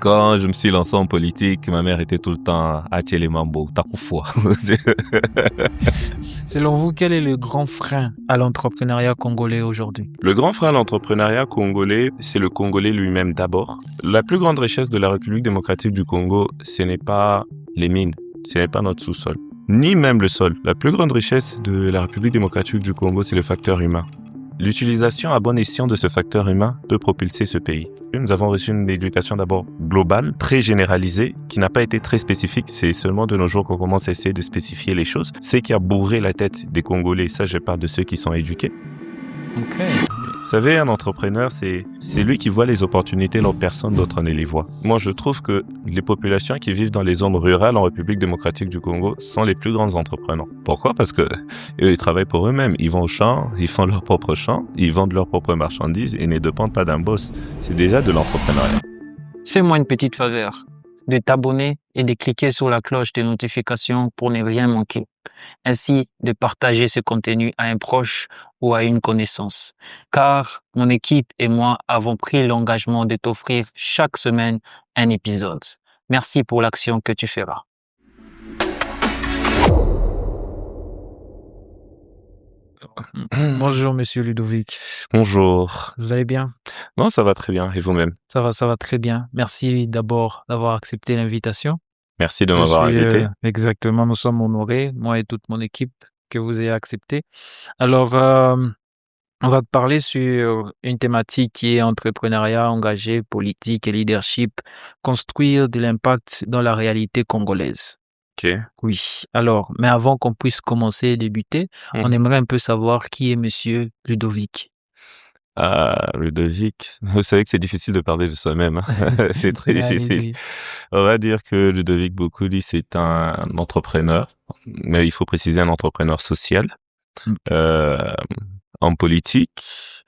Quand je me suis lancé en politique, ma mère était tout le temps à les mambo, takufwa. Selon vous, quel est le grand frein à l'entrepreneuriat congolais aujourd'hui? Le grand frein à l'entrepreneuriat congolais, c'est le Congolais lui-même d'abord. La plus grande richesse de la République démocratique du Congo, ce n'est pas les mines, ce n'est pas notre sous-sol, ni même le sol. La plus grande richesse de la République démocratique du Congo, c'est le facteur humain. L'utilisation à bon escient de ce facteur humain peut propulser ce pays. Nous avons reçu une éducation d'abord globale, très généralisée, qui n'a pas été très spécifique. C'est seulement de nos jours qu'on commence à essayer de spécifier les choses. C'est qui a bourré la tête des Congolais, ça je parle de ceux qui sont éduqués. Ok. Vous savez, un entrepreneur, c'est lui qui voit les opportunités là où personne d'autre ne les voit. Moi, je trouve que les populations qui vivent dans les zones rurales en République démocratique du Congo sont les plus grands entrepreneurs. Pourquoi? Parce que eux, ils travaillent pour eux-mêmes. Ils vont au champ, ils font leur propre champ, ils vendent leurs propres marchandises et ne dépendent pas d'un boss. C'est déjà de l'entrepreneuriat. Fais-moi une petite faveur de t'abonner et de cliquer sur la cloche de notification pour ne rien manquer. Ainsi de partager ce contenu à un proche ou à une connaissance. Car mon équipe et moi avons pris l'engagement de t'offrir chaque semaine un épisode. Merci pour l'action que tu feras. Bonjour, monsieur Ludovic. Bonjour. Vous allez bien? Non, ça va très bien. Et vous-même? Ça va très bien. Merci d'abord d'avoir accepté l'invitation. Merci de m'avoir invité. Exactement, nous sommes honorés, moi et toute mon équipe, que vous ayez accepté. Alors, on va parler sur une thématique qui est entrepreneuriat engagé, politique et leadership, construire de l'impact dans la réalité congolaise. Ok. Oui, alors, mais avant qu'on puisse commencer et débuter, on aimerait un peu savoir qui est monsieur Ludovic. Ludovic, vous savez que c'est difficile de parler de soi-même. Hein. C'est très difficile. Allez-y. On va dire que Ludovic Bokouli, c'est un entrepreneur, mais il faut préciser un entrepreneur social, en politique,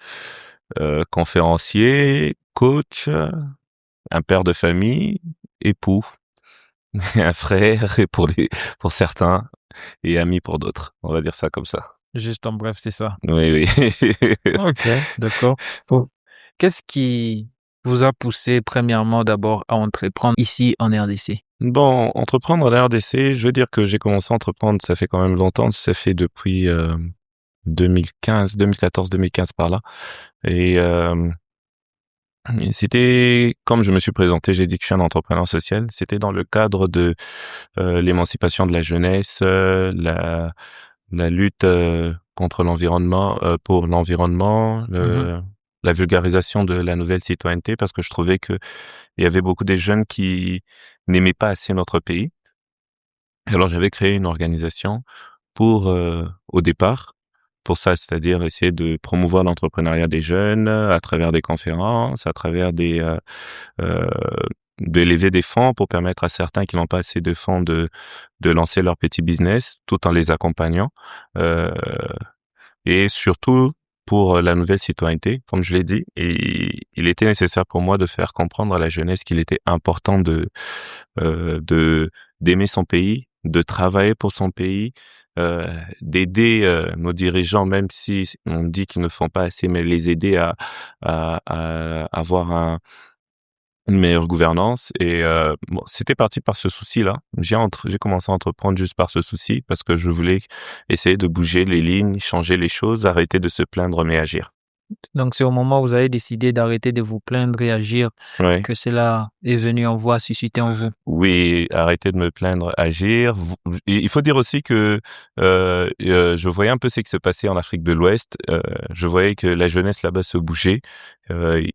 conférencier, coach, un père de famille, époux, un frère et pour certains et ami pour d'autres. On va dire ça comme ça. Juste en bref, c'est ça. Oui, oui. Ok, d'accord. Bon. Qu'est-ce qui vous a poussé premièrement d'abord à entreprendre ici en RDC? Bon, entreprendre en RDC, je veux dire que j'ai commencé à entreprendre, ça fait quand même longtemps, ça fait depuis 2014-2015 par là. Et c'était, comme je me suis présenté, j'ai dit que je suis un entrepreneur social, c'était dans le cadre de l'émancipation de la jeunesse, la lutte contre l'environnement, pour l'environnement, la vulgarisation de la nouvelle citoyenneté, parce que je trouvais que il y avait beaucoup de jeunes qui n'aimaient pas assez notre pays. Alors j'avais créé une organisation pour, au départ, pour ça, c'est-à-dire essayer de promouvoir l'entrepreneuriat des jeunes à travers des conférences, à travers de lever des fonds pour permettre à certains qui n'ont pas assez de fonds de lancer leur petit business tout en les accompagnant. Et surtout pour la nouvelle citoyenneté, comme je l'ai dit, et il était nécessaire pour moi de faire comprendre à la jeunesse qu'il était important d'aimer son pays, de travailler pour son pays, d'aider nos dirigeants, même si on dit qu'ils ne font pas assez, mais les aider à avoir une meilleure gouvernance. Et bon, c'était parti par ce souci-là. J'ai commencé à entreprendre juste par ce souci, parce que je voulais essayer de bouger les lignes, changer les choses, arrêter de se plaindre mais agir. Donc, c'est au moment où vous avez décidé d'arrêter de vous plaindre et agir Ouais. que cela est venu en vous, a suscité en vous. Oui, arrêter de me plaindre, agir. Et il faut dire aussi que je voyais un peu ce qui se passait en Afrique de l'Ouest. Je voyais que la jeunesse là-bas se bougeait.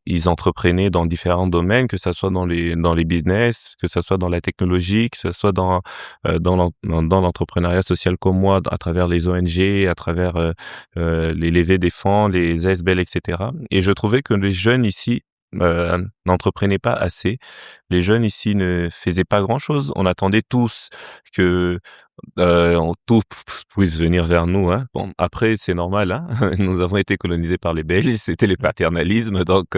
Ils entreprenaient dans différents domaines, que ça soit dans les business, que ça soit dans la technologie, que ça soit dans l'entrepreneuriat social comme moi, à travers les ONG, à travers les levées des fonds, les ASBL, etc. Et je trouvais que les jeunes ici n'entreprenaient pas assez. Les jeunes ici ne faisaient pas grand-chose. On attendait tous que tout puisse venir vers nous. Hein. Bon, après, c'est normal. Hein. Nous avons été colonisés par les Belges. C'était le paternalisme. Donc,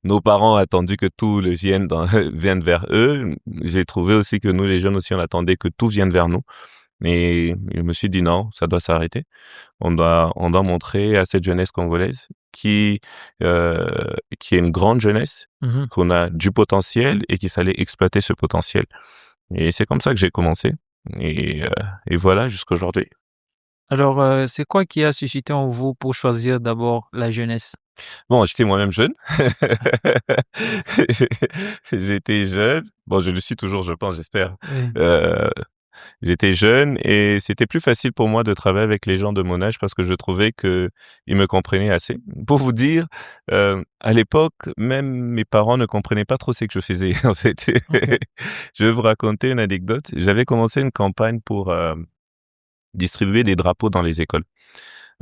nos parents ont attendu que tout vienne vers eux. J'ai trouvé aussi que nous, les jeunes aussi, on attendait que tout vienne vers nous. Et je me suis dit non, ça doit s'arrêter. On doit montrer à cette jeunesse congolaise qui est une grande jeunesse, Mhm. qu'on a du potentiel et qu'il fallait exploiter ce potentiel. Et c'est comme ça que j'ai commencé. Et, euh, et voilà jusqu'à aujourd'hui. Alors, c'est quoi qui a suscité en vous pour choisir d'abord la jeunesse? Bon, j'étais moi-même jeune. J'étais jeune. Bon, je le suis toujours, je pense, j'espère. Oui. Euh, J'étais jeune et c'était plus facile pour moi de travailler avec les gens de mon âge parce que je trouvais que ils me comprenaient assez. Pour vous dire, à l'époque, même mes parents ne comprenaient pas trop ce que je faisais, en fait. OK. Je vais vous raconter une anecdote. J'avais commencé une campagne pour distribuer des drapeaux dans les écoles.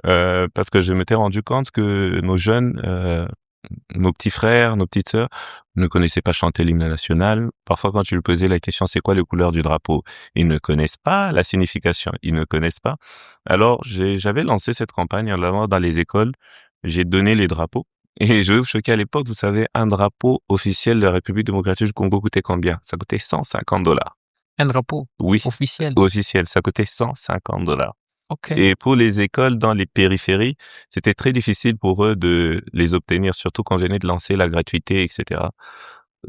Parce que je m'étais rendu compte que nos jeunes, nos petits frères, nos petites sœurs ne connaissaient pas chanter l'hymne national. Parfois, quand tu lui posais la question, c'est quoi les couleurs du drapeau? Ils ne connaissent pas la signification. Ils ne connaissent pas. Alors, j'avais lancé cette campagne en l'avant dans les écoles. J'ai donné les drapeaux. Et je vais vous choquer, à l'époque, vous savez, un drapeau officiel de la République démocratique du Congo coûtait combien? Ça coûtait $150. Un drapeau Oui, officiel. officiel. Ça coûtait $150. OK. Et pour les écoles dans les périphéries, c'était très difficile pour eux de les obtenir, surtout quand je venais de lancer la gratuité, etc.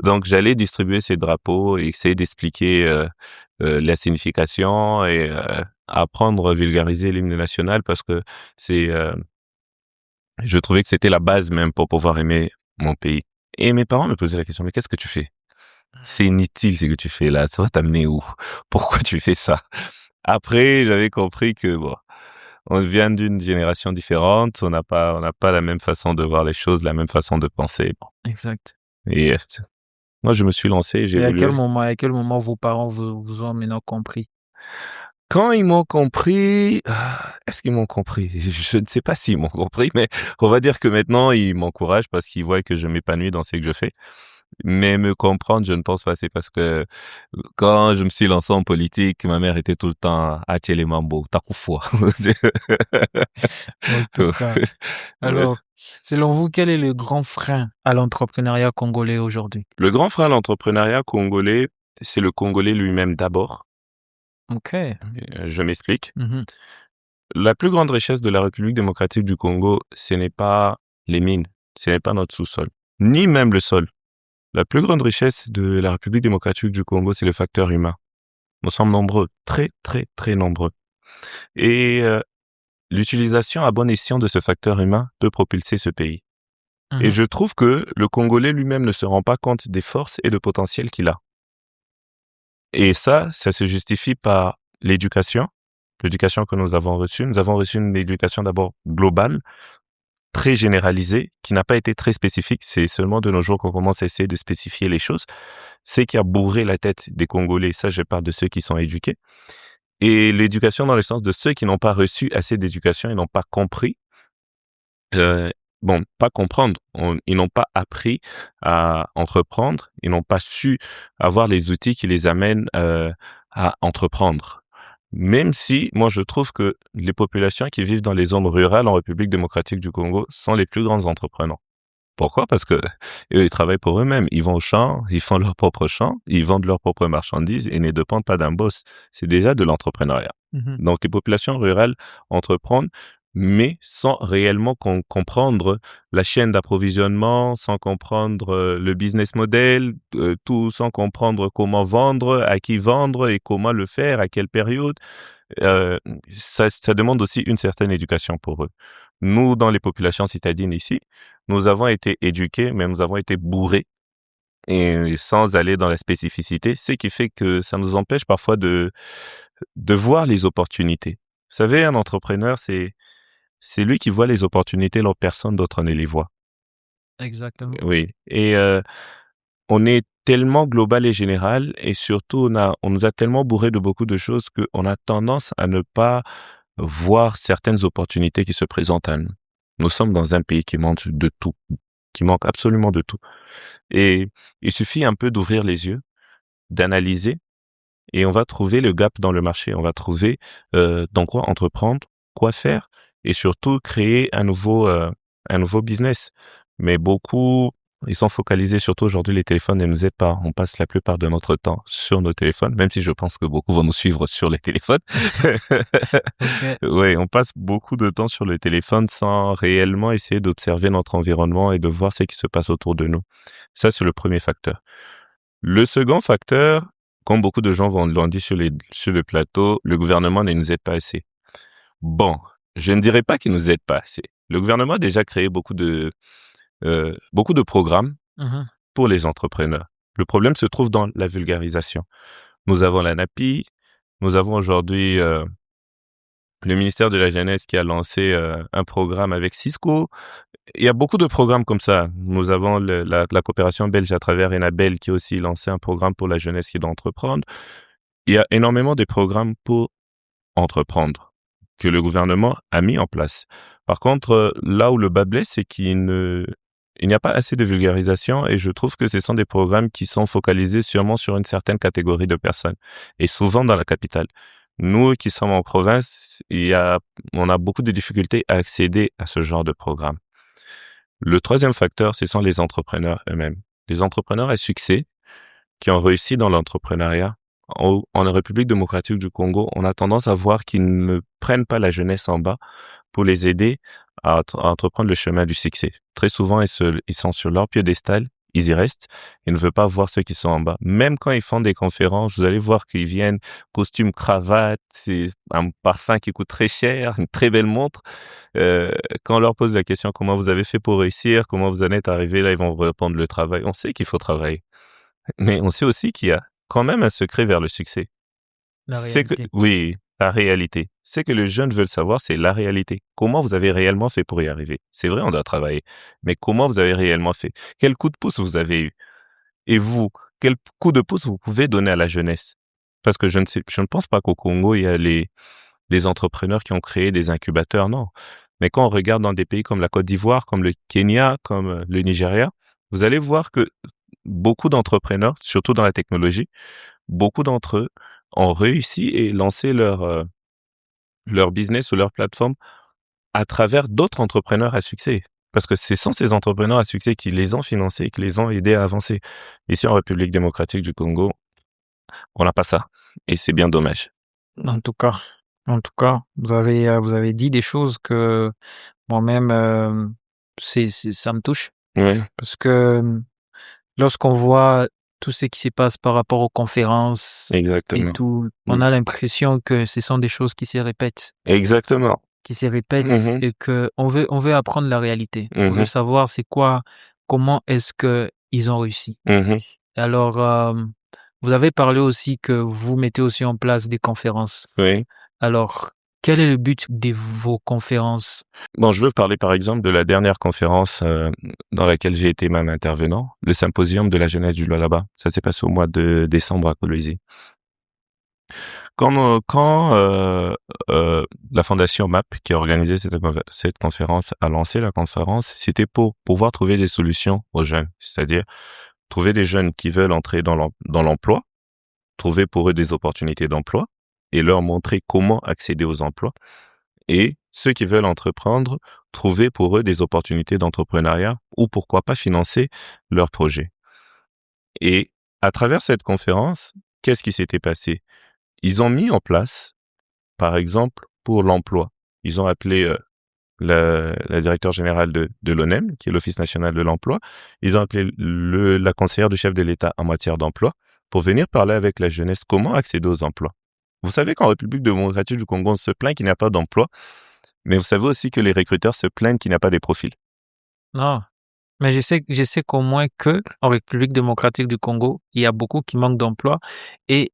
Donc, j'allais distribuer ces drapeaux et essayer d'expliquer la signification et apprendre à vulgariser l'hymne national parce que c'est, je trouvais que c'était la base même pour pouvoir aimer mon pays. Et mes parents me posaient la question, mais qu'est-ce que tu fais? C'est inutile ce que tu fais là, ça va t'amener où? Pourquoi tu fais ça? Après, j'avais compris que bon, on vient d'une génération différente, on n'a pas la même façon de voir les choses, la même façon de penser. Bon. Exact. Et moi, je me suis lancé, j'ai Et évolué. à quel moment vos parents vous ont maintenant compris? Quand ils m'ont compris, est-ce qu'ils m'ont compris? Je ne sais pas s'ils m'ont compris, mais on va dire que maintenant, ils m'encouragent parce qu'ils voient que je m'épanouis dans ce que je fais. Mais me comprendre, je ne pense pas. C'est parce que quand je me suis lancé en politique, ma mère était tout le temps à les mambo, t'as coup foi. En tout cas. Alors, selon vous, quel est le grand frein à l'entrepreneuriat congolais aujourd'hui? Le grand frein à l'entrepreneuriat congolais, c'est le Congolais lui-même d'abord. OK. Je m'explique. Mhm. La plus grande richesse de la République démocratique du Congo, ce n'est pas les mines, ce n'est pas notre sous-sol, ni même le sol. La plus grande richesse de la République démocratique du Congo, c'est le facteur humain. Nous sommes nombreux, très, très, très nombreux. Et l'utilisation à bon escient de ce facteur humain peut propulser ce pays. Et Mhm. je trouve que le Congolais lui-même ne se rend pas compte des forces et le potentiel qu'il a. Et ça se justifie par l'éducation que nous avons reçue. Nous avons reçu une éducation d'abord globale, très généralisée, qui n'a pas été très spécifique. C'est seulement de nos jours qu'on commence à essayer de spécifier les choses. C'est qui a bourré la tête des Congolais. Ça, je parle de ceux qui sont éduqués. Et l'éducation dans le sens de ceux qui n'ont pas reçu assez d'éducation, ils n'ont pas compris. Pas comprendre. Ils n'ont pas appris à entreprendre. Ils n'ont pas su avoir les outils qui les amènent à entreprendre. Même si, moi, je trouve que les populations qui vivent dans les zones rurales en République démocratique du Congo sont les plus grands entrepreneurs. Pourquoi? Parce que eux, ils travaillent pour eux-mêmes. Ils vont au champ, ils font leur propre champ, ils vendent leurs propres marchandises et ne dépendent pas d'un boss. C'est déjà de l'entrepreneuriat. Mhm. Donc, les populations rurales entreprennent, mais sans réellement comprendre la chaîne d'approvisionnement, sans comprendre le business model, tout sans comprendre comment vendre, à qui vendre et comment le faire, à quelle période. Euh, ça demande aussi une certaine éducation pour eux. Nous, dans les populations citadines ici, nous avons été éduqués, mais nous avons été bourrés et sans aller dans la spécificité, ce qui fait que ça nous empêche parfois de voir les opportunités. Vous savez, un entrepreneur, c'est lui qui voit les opportunités là où personne d'autre ne les voit. Exactement. Oui. Et on est tellement global et général et surtout on nous a tellement bourré de beaucoup de choses qu'on a tendance à ne pas voir certaines opportunités qui se présentent à nous. Nous sommes dans un pays qui manque de tout, qui manque absolument de tout. Et il suffit un peu d'ouvrir les yeux, d'analyser et on va trouver le gap dans le marché. On va trouver dans quoi entreprendre, quoi faire et surtout créer un nouveau business. Mais beaucoup Ils sont focalisés surtout aujourd'hui, les téléphones ne nous aident pas. On passe la plupart de notre temps sur nos téléphones, même si je pense que beaucoup vont nous suivre sur les téléphones. Ok. Oui, on passe beaucoup de temps sur le téléphone sans réellement essayer d'observer notre environnement et de voir ce qui se passe autour de nous. Ça, c'est le premier facteur. Le second facteur, comme beaucoup de gens l'ont dit sur le plateau, le gouvernement ne nous aide pas assez. Bon, je ne dirais pas qu'il nous aide pas assez. Le gouvernement a déjà créé beaucoup de programmes Mhm. pour les entrepreneurs. Le problème se trouve dans la vulgarisation. Nous avons la NAPI, nous avons aujourd'hui le ministère de la Jeunesse qui a lancé un programme avec Cisco. Il y a beaucoup de programmes comme ça. Nous avons la coopération belge à travers Enabel qui a aussi lancé un programme pour la jeunesse qui doit entreprendre. Il y a énormément de programmes pour entreprendre que le gouvernement a mis en place. Par contre, là où le bas blesse, c'est il n'y a pas assez de vulgarisation et je trouve que ce sont des programmes qui sont focalisés sûrement sur une certaine catégorie de personnes et souvent dans la capitale. Nous qui sommes en province, on a beaucoup de difficultés à accéder à ce genre de programme. Le troisième facteur, ce sont les entrepreneurs eux-mêmes. Les entrepreneurs à succès qui ont réussi dans l'entrepreneuriat. En République démocratique du Congo, on a tendance à voir qu'ils ne prennent pas la jeunesse en bas pour les aider à entreprendre le chemin du succès. Très souvent, ils sont sur leur piédestal, ils y restent, ils ne veulent pas voir ceux qui sont en bas. Même quand ils font des conférences, vous allez voir qu'ils viennent, costume, cravate, c'est un parfum qui coûte très cher, une très belle montre. Quand on leur pose la question comment vous avez fait pour réussir, comment vous en êtes arrivé, là, ils vont répondre le travail. On sait qu'il faut travailler. Mais on sait aussi qu'il y a quand même un secret vers le succès. La réalité. Oui, la réalité. Ce que les jeunes veulent savoir, c'est la réalité. Comment vous avez réellement fait pour y arriver? C'est vrai, on doit travailler. Mais comment vous avez réellement fait? Quel coup de pouce vous avez eu? Et vous, quel coup de pouce vous pouvez donner à la jeunesse? Parce que je ne pense pas qu'au Congo, il y a les entrepreneurs qui ont créé des incubateurs, non. Mais quand on regarde dans des pays comme la Côte d'Ivoire, comme le Kenya, comme le Nigeria, vous allez voir que beaucoup d'entrepreneurs, surtout dans la technologie, beaucoup d'entre eux ont réussi et lancé leur business ou leur plateforme à travers d'autres entrepreneurs à succès. Parce que ce sont ces entrepreneurs à succès qui les ont financés, qui les ont aidés à avancer. Ici, en République démocratique du Congo, on n'a pas ça. Et c'est bien dommage. En tout cas, vous avez dit des choses que moi-même, ça me touche Oui, parce que lorsqu'on voit tout ce qui se passe par rapport aux conférences et exactement. tout, on a l'impression que ce sont des choses qui se répètent Exactement. Mhm, et que on veut apprendre la réalité. On veut mhm, savoir comment est-ce que ils ont réussi. mhm. Alors, vous avez parlé aussi que vous mettez aussi en place des conférences. Oui. Alors, quel est le but de vos conférences? Bon, je veux parler par exemple de la dernière conférence dans laquelle j'ai été même intervenant, le symposium de la jeunesse du Lualaba. Ça s'est passé au mois de décembre à Kolwezi. Quand la fondation MAP, qui a organisé cette conférence, a lancé la conférence, c'était pour pouvoir trouver des solutions aux jeunes, c'est-à-dire trouver des jeunes qui veulent entrer dans l'emploi, trouver pour eux des opportunités d'emploi et leur montrer comment accéder aux emplois. Et ceux qui veulent entreprendre, trouver pour eux des opportunités d'entrepreneuriat ou pourquoi pas financer leurs projets. Et à travers cette conférence, qu'est-ce qui s'était passé? Ils ont mis en place, par exemple, pour l'emploi, ils ont appelé la directeur générale de l'ONEM, qui est l'Office national de l'emploi, ils ont appelé la conseillère du chef de l'État en matière d'emploi pour venir parler avec la jeunesse comment accéder aux emplois. Vous savez qu'en République démocratique du Congo, on se plaint qu'il n'y a pas d'emploi, mais vous savez aussi que les recruteurs se plaignent qu'il n'y a pas de profils. Non, mais je sais qu'au moins que en République démocratique du Congo, il y a beaucoup qui manquent d'emploi et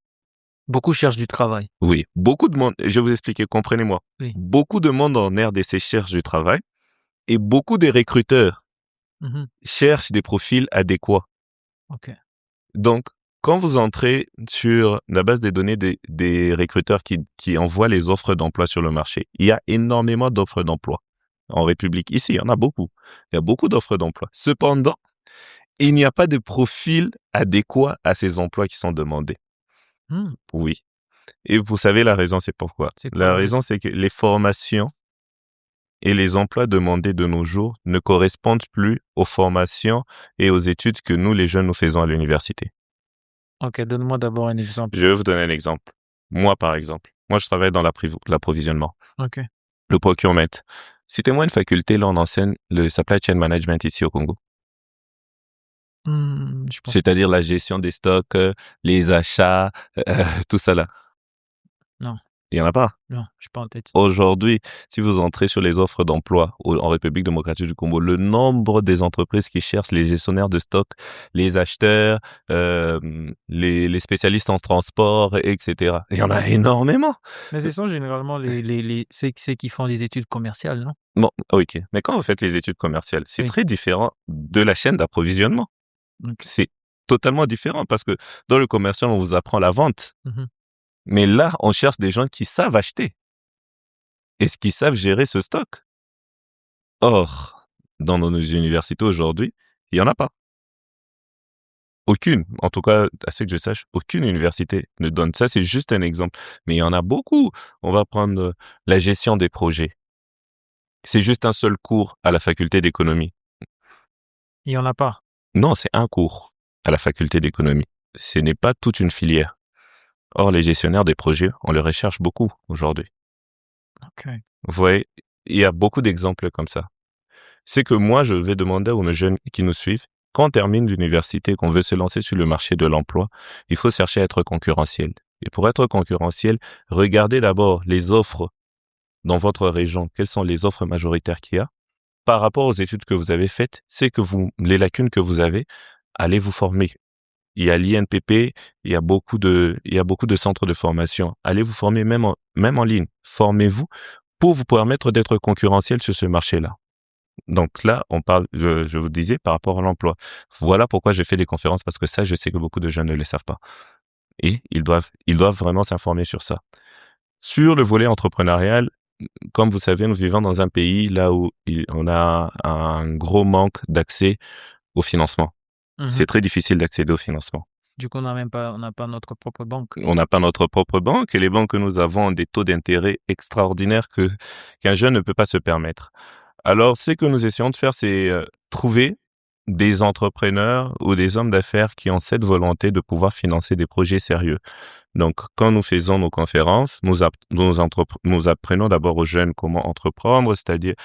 beaucoup cherchent du travail. Oui, beaucoup de monde, je vais vous expliquer, comprenez-moi. Oui. Beaucoup de monde en RDC cherche du travail et beaucoup de recruteurs Mhm. cherchent des profils adéquats. OK. Donc, quand vous entrez sur la base des données des recruteurs qui envoient les offres d'emploi sur le marché, il y a énormément d'offres d'emploi. En République, ici, il y en a beaucoup. Il y a beaucoup d'offres d'emploi. Cependant, il n'y a pas de profil adéquat à ces emplois qui sont demandés. Hmm. Oui. Et vous savez, la raison, c'est pourquoi. C'est quoi La la raison? raison, c'est que les formations et les emplois demandés de nos jours ne correspondent plus aux formations et aux études que nous, les jeunes, nous faisons à l'université. Ok, donne-moi d'abord un exemple. Je vais vous donner un exemple. Moi, par exemple. Moi, je travaille dans l'approvisionnement, Ok. le procurement. Citez-moi une faculté, là, on enseigne le supply chain management ici au Congo. Je pense. C'est-à-dire la gestion des stocks, les achats, tout ça là. Non. Il y en a pas. Non, je suis pas en tête. Aujourd'hui, si vous entrez sur les offres d'emploi en République démocratique du Congo, le nombre des entreprises qui cherchent les gestionnaires de stock, les acheteurs, les spécialistes en transport, etc. Il y en a énormément. Mais ce sont généralement ceux qui font des études commerciales, non? Bon, ok. Mais quand vous faites les études commerciales, c'est Oui. très différent de la chaîne d'approvisionnement. Ok. C'est totalement différent parce que dans le commercial, on vous apprend la vente. Mhm. Mais là, on cherche des gens qui savent acheter et qui savent gérer ce stock. Or, dans nos universités aujourd'hui, il n'y en a pas. Aucune, en tout cas, à ce que je sache, aucune université ne donne ça. C'est juste un exemple. Mais il y en a beaucoup. On va prendre la gestion des projets. C'est juste un seul cours à la faculté d'économie. Il y en a pas. Non, c'est un cours à la faculté d'économie. Ce n'est pas toute une filière. Or, les gestionnaires des projets, on les recherche beaucoup aujourd'hui. Ok. Vous voyez, il y a beaucoup d'exemples comme ça. C'est que moi, je vais demander aux jeunes qui nous suivent, quand on termine l'université, qu'on veut se lancer sur le marché de l'emploi, il faut chercher à être concurrentiel. Et pour être concurrentiel, regardez d'abord les offres dans votre région. Quelles sont les offres majoritaires qu'il y a? Par rapport aux études que vous avez faites, c'est que les lacunes que vous avez, allez vous former. Il y a l'INPP, il y a beaucoup de centres de formation. Allez vous former même en ligne. Formez-vous pour vous permettre d'être concurrentiel sur ce marché-là. Donc là, on parle, je vous disais, par rapport à l'emploi. Voilà pourquoi je fais des conférences, parce que ça, je sais que beaucoup de jeunes ne le savent pas. Et ils doivent vraiment s'informer sur ça. Sur le volet entrepreneurial, comme vous savez, nous vivons dans un pays là où on a un gros manque d'accès au financement. Mhm. C'est très difficile d'accéder au financement. Du coup, on n'a pas notre propre banque. On n'a pas notre propre banque et les banques que nous avons ont des taux d'intérêt extraordinaires qu'un jeune ne peut pas se permettre. Alors, ce que nous essayons de faire, c'est trouver des entrepreneurs ou des hommes d'affaires qui ont cette volonté de pouvoir financer des projets sérieux. Donc, quand nous faisons nos conférences, nous apprenons d'abord aux jeunes comment entreprendre, c'est-à-dire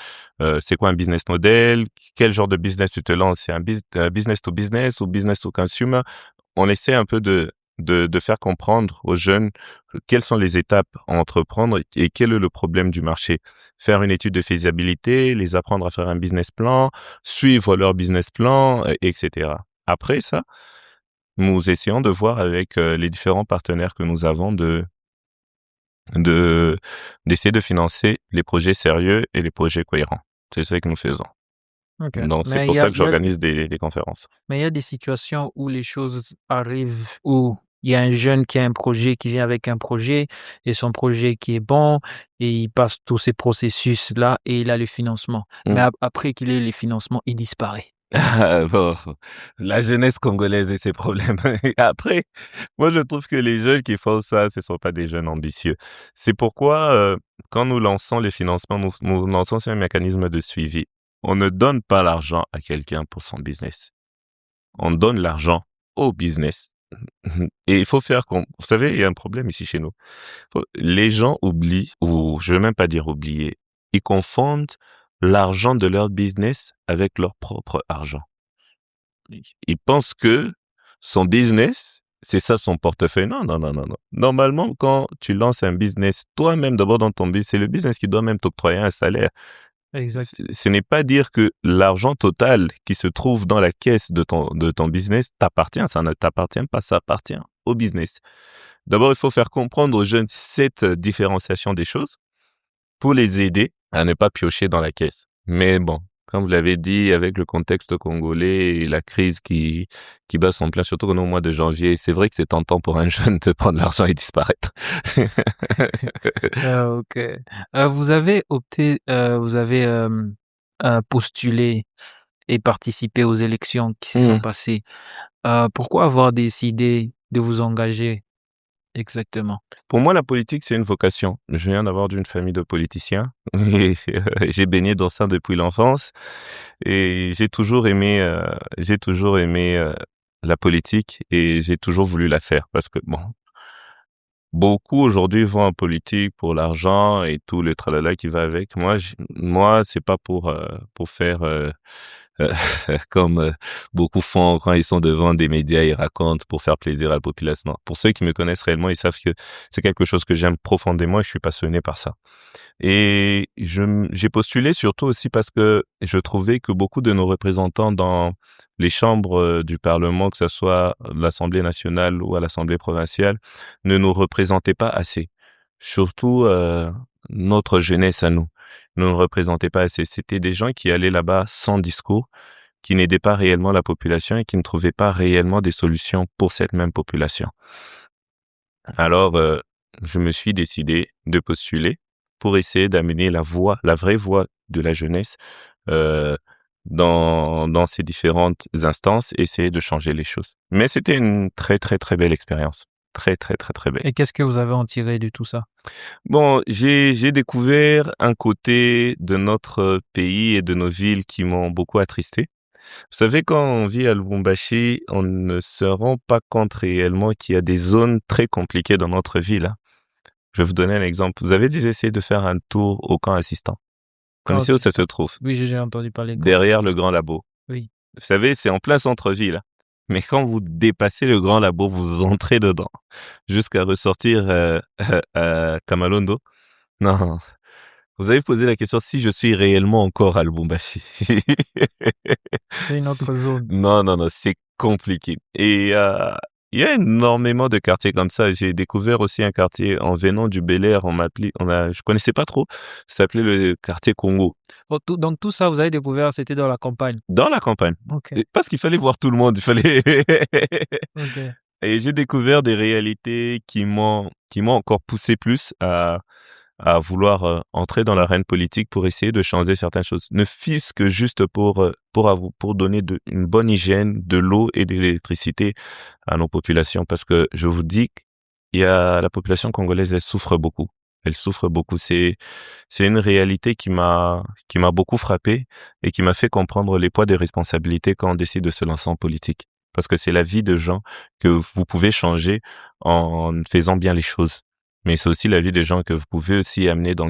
c'est quoi un business model, quel genre de business tu te lances, c'est un business to business ou business to consumer. On essaie un peu de faire comprendre aux jeunes quelles sont les étapes à entreprendre et quel est le problème du marché. Faire une étude de faisabilité, les apprendre à faire un business plan, suivre leur business plan, etc. Après ça, nous essayons de voir avec les différents partenaires que nous avons d'essayer de financer les projets sérieux et les projets cohérents. C'est ça que nous faisons. Ok. Donc, c'est Mais pour ça que j'organise des conférences. Mais il y a des situations où les choses arrivent, où il y a un jeune qui a un projet, qui vient avec un projet, et son projet qui est bon, et il passe tous ces processus-là, et il a le financement. Mais après qu'il ait le financement, il disparaît. Bon, la jeunesse congolaise et ses problèmes. Et après, moi, je trouve que les jeunes qui font ça, ce ne sont pas des jeunes ambitieux. C'est pourquoi, quand nous lançons les financements, nous lançons sur un mécanisme de suivi. On ne donne pas l'argent à quelqu'un pour son business. On donne l'argent au business. Et il faut faire vous savez, il y a un problème ici chez nous. Les gens oublient, ou je ne veux même pas dire oublier, ils confondent l'argent de leur business avec leur propre argent. Ils pensent que son business, c'est ça son portefeuille. Non, non, non, non, non. Normalement, quand tu lances un business, toi-même d'abord dans ton business, c'est le business qui doit même t'octroyer un salaire. Exact. Ce n'est pas dire que l'argent total qui se trouve dans la caisse de ton business t'appartient. Ça ne t'appartient pas, ça appartient au business. D'abord, il faut faire comprendre aux jeunes cette différenciation des choses pour les aider à ne pas piocher dans la caisse. Mais bon, comme vous l'avez dit, avec le contexte congolais et la crise qui bat son plein, surtout au mois de janvier, c'est vrai que c'est tentant pour un jeune de prendre l'argent et disparaître. Ok. Vous avez opté, vous avez postulé et participé aux élections qui se sont passées. Pourquoi avoir décidé de vous engager Exactement. Pour moi, la politique, c'est une vocation. Je viens d'avoir d'une famille de politiciens et j'ai baigné dans ça depuis l'enfance et j'ai toujours aimé la politique et j'ai toujours voulu la faire parce que bon, beaucoup aujourd'hui vont en politique pour l'argent et tout le tralala qui va avec. Moi, c'est pas pour faire euh, comme beaucoup font quand ils sont devant des médias, ils racontent pour faire plaisir à la population. Non. Pour ceux qui me connaissent réellement, ils savent que c'est quelque chose que j'aime profondément et je suis passionné par ça. Et j'ai postulé surtout aussi parce que je trouvais que beaucoup de nos représentants dans les chambres du Parlement, que ce soit l'Assemblée nationale ou à l'Assemblée provinciale, ne nous représentaient pas assez. Surtout notre jeunesse à nous ne nous représentaient pas assez. C'était des gens qui allaient là-bas sans discours, qui n'aidaient pas réellement la population et qui ne trouvaient pas réellement des solutions pour cette même population. Alors, je me suis décidé de postuler pour essayer d'amener la vraie voix de la jeunesse euh, dans ces différentes instances, essayer de changer les choses. Mais c'était une très, très, très belle expérience. Très, très, très, très belle. Et qu'est-ce que vous avez en tiré de tout ça? Bon, j'ai découvert un côté de notre pays et de nos villes qui m'ont beaucoup attristé. Vous savez, quand on vit à Lubumbashi, on ne se rend pas compte réellement qu'il y a des zones très compliquées dans notre ville, hein. Je vais vous donner un exemple. Vous avez déjà essayé de faire un tour au camp assistant. Vous Camp connaissez où ça se assistant. trouve? Oui, j'ai entendu parler de camp Derrière assistant. le Grand Labo. Oui. Vous savez, c'est en plein centre-ville. Mais quand vous dépassez le Grand Labo, vous entrez dedans jusqu'à ressortir à Kamalondo. Non, vous avez posé la question si je suis réellement encore à Lubumbashi. C'est une autre zone. Non, non, non, c'est compliqué. Et il y a énormément de quartiers comme ça. J'ai découvert aussi un quartier en venant du Bel-Air. Je connaissais pas trop. Ça s'appelait le quartier Congo. Oh, donc tout ça, vous avez découvert, c'était dans la campagne. Dans la campagne. Ok. Et parce qu'il fallait voir tout le monde. Il fallait. Ok. Et j'ai découvert des réalités qui m'ont encore poussé plus à vouloir entrer dans l'arène politique pour essayer de changer certaines choses. Ne fût-ce que juste pour donner une bonne hygiène de l'eau et de l'électricité à nos populations. Parce que je vous dis la population congolaise, elle souffre beaucoup. Elle souffre beaucoup. C'est une réalité qui m'a beaucoup frappé et qui m'a fait comprendre les poids des responsabilités quand on décide de se lancer en politique. Parce que c'est la vie de gens que vous pouvez changer en faisant bien les choses. Mais c'est aussi la vie des gens que vous pouvez aussi amener dans